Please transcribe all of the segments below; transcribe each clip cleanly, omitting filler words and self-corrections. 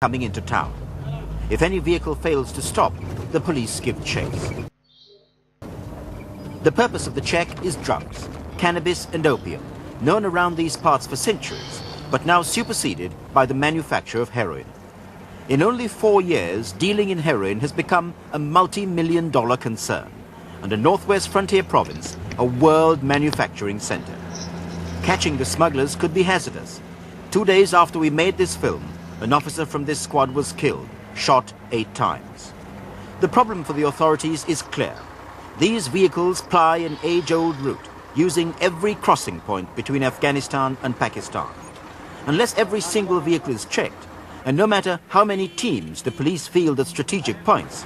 coming into town. If any vehicle fails to stop, the police give chase. The purpose of the check is drugs, cannabis and opium, known around these parts for centuries, but now superseded by the manufacture of heroin. In only 4 years, dealing in heroin has become a multi-million-dollar concern, and the Northwest Frontier Province a world manufacturing center. Catching the smugglers could be hazardous. 2 days after we made this film, an officer from this squad was killed, shot 8 times. The problem for the authorities is clear. These vehicles ply an age-old route, using every crossing point between Afghanistan and Pakistan. Unless every single vehicle is checked, and no matter how many teams the police field at strategic points,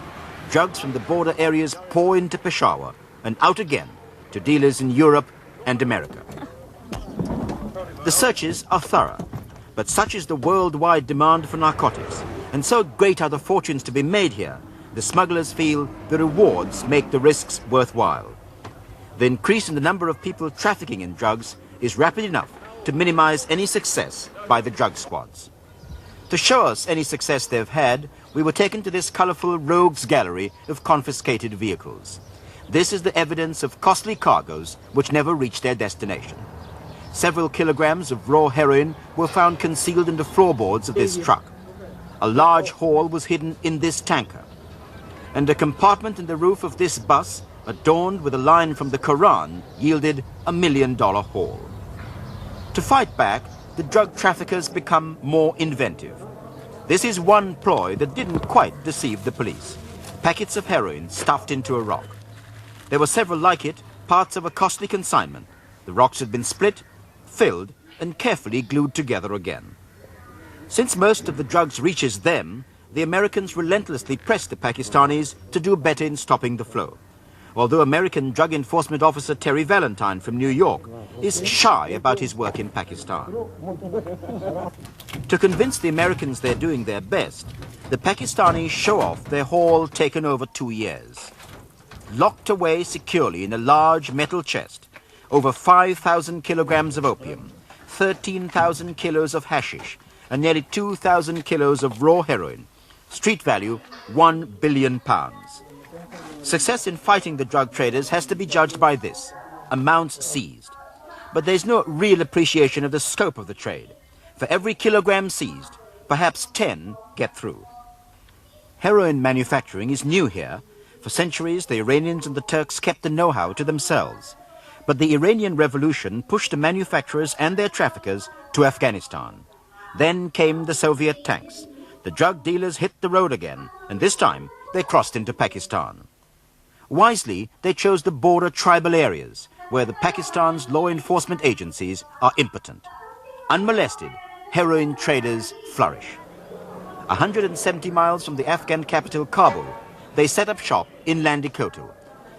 drugs from the border areas pour into Peshawar and out again to dealers in Europe and America. The searches are thorough, but such is the worldwide demand for narcotics, and so great are the fortunes to be made here, the smugglers feel the rewards make the risks worthwhile. The increase in the number of people trafficking in drugs is rapid enough to minimize any success by the drug squads. To show us any success they've had, we were taken to this colorful rogues gallery of confiscated vehicles. This is the evidence of costly cargoes which never reached their destination. Several kilograms of raw heroin were found concealed in the floorboards of this truck. A large haul was hidden in this tanker. And a compartment in the roof of this bus, adorned with a line from the Quran, yielded $1 million haul. To fight back, the drug traffickers become more inventive. This is one ploy that didn't quite deceive the police. Packets of heroin stuffed into a rock. There were several like it, parts of a costly consignment. The rocks had been split, filled, and carefully glued together again. Since most of the drugs reaches them, the Americans relentlessly press the Pakistanis to do better in stopping the flow. Although American Drug Enforcement Officer Terry Valentine from New York is shy about his work in Pakistan. To convince the Americans they're doing their best, the Pakistanis show off their haul taken over 2 years. Locked away securely in a large metal chest, over 5,000 kilograms of opium, 13,000 kilos of hashish, and nearly 2,000 kilos of raw heroin. Street value, £1 billion. Success in fighting the drug traders has to be judged by this: amounts seized. But there's no real appreciation of the scope of the trade. For every kilogram seized, perhaps 10 get through. Heroin manufacturing is new here. For centuries, the Iranians and the Turks kept the know-how to themselves. But the Iranian Revolution pushed the manufacturers and their traffickers to Afghanistan. Then came the Soviet tanks. The drug dealers hit the road again, and this time they crossed into Pakistan. Wisely, they chose the border tribal areas, where the Pakistan's law enforcement agencies are impotent. Unmolested, heroin traders flourish. 170 miles from the Afghan capital Kabul, they set up shop in Landikotal,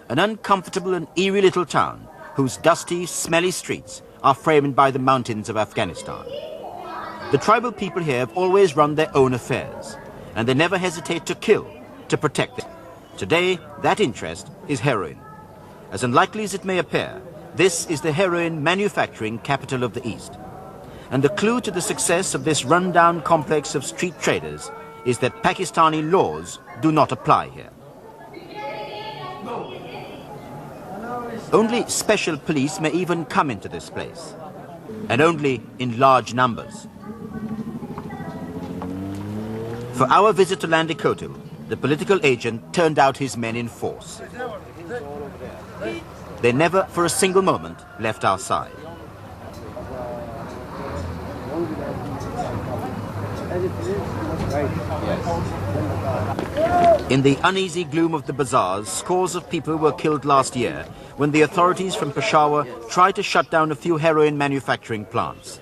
an uncomfortable and eerie little town whose dusty, smelly streets are framed by the mountains of Afghanistan. The tribal people here have always run their own affairs, and they never hesitate to kill to protect them. Today, that interest is heroin. As unlikely as it may appear, this is the heroin manufacturing capital of the East. And the clue to the success of this rundown complex of street traders is that Pakistani laws do not apply here. Only special police may even come into this place, and only in large numbers. For our visit to Landikotal, the political agent turned out his men in force. They never, for a single moment, left our side. In the uneasy gloom of the bazaars, scores of people were killed last year when the authorities from Peshawar tried to shut down a few heroin manufacturing plants.